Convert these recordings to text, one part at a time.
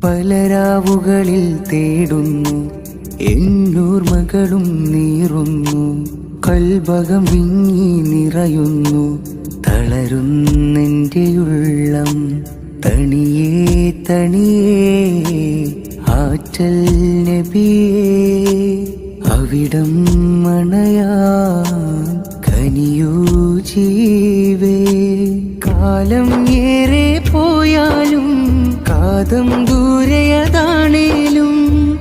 പലരാവുകളിൽ തേടുന്നു എന്നോർമകളും നീറുന്നു. കൽബകം വിങ്ങി നിറയുന്നു തളരുന്നെൻ്റെ ഉള്ളം. തണിയേ തണിയേ ആറ്റൽ നബിയേ, അവിടം മണയാൻ കനിയൂ ജീവേ. കാലം ഏറെ പോയാലും കാതം ദൂരെയതാണേലും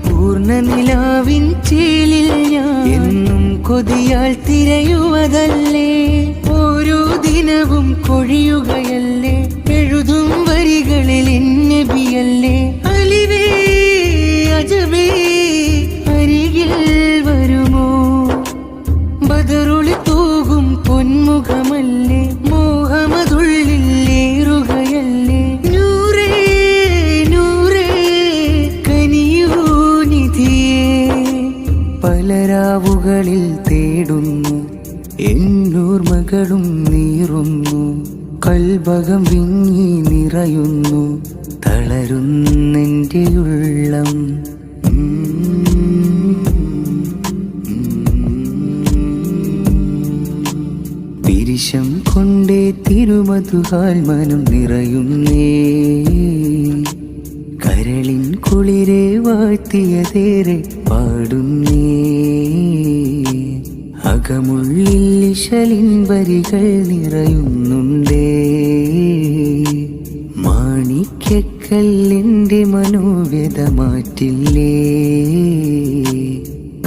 പൂർണ്ണ നിലാവിൻ ചേലിൽ ഞാൻ എന്നും കൊതിയാൽ തിരയുവതല്ലേ. ഓരോ ദിനവും കൊഴിയുകയല്ലേ, എഴുതും വരികളിൽ നബിയല്ലേ. അലിവേ അജബേ അരികിൽ വരുമോ, ബദറുളി തൂകും പൊന്മുഖമല്ലേ. മോഹമതുള്ളിൽ ഏറുകയല്ലേ. നൂറേ നൂറേ കനിയൂ നിധിയേ. പലരാവുകളിൽ തേടുന്നു എന്നോർമകളും നീറുന്നു. കൽബകം വിങ്ങി നിറയുന്നു തളരുന്നെൻ്റെ ഉള്ളം. പിരിശം കൊണ്ടേ തിരുമധുഹാൽ മനം നിറയുന്നേ. കരളിൻ കുളിരെ വാഴ്ത്തിയതേറെ പാടുന്നേ. അകമുള്ളിൽ ഇശലിൻ വരികൾ നിറയുന്നുണ്ടേ. മാണിക്യക്കല്ലിൻ്റെ മനോവ്യത മാറ്റില്ലേ.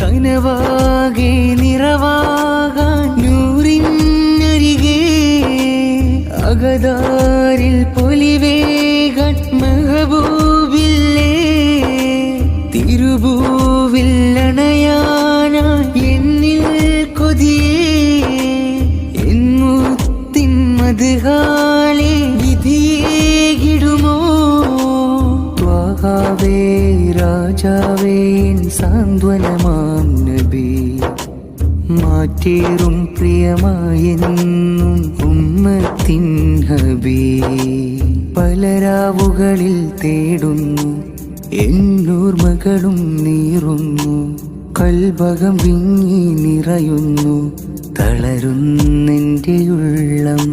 കനവാകെ നിറവാകാൻ നൂറിനരികെ അകതാരിൽ പൊലിവേകാൻ മെഹബൂബില്ലേ. തിരുഭൂവിൽ അണയാനായി എന്നിൽ കൊതിയേ. എൻമുത്തിൻ മദ്ഹാലെ വിധിയേകിടുമോ. ത്വാഹാവേ രാജാവേ സാന്ത്വനമാം നബി, മാറ്റേറും പ്രിയമായെന്നും ഉമ്മത്തിൻ ഹബീ. പലരാവുകളിൽ തേടുന്നു എന്നോർമകളും നീറുന്നു. കൽബകം വിങ്ങി നിറയുന്നു തളരുന്നെൻ്റെ ഉള്ളം.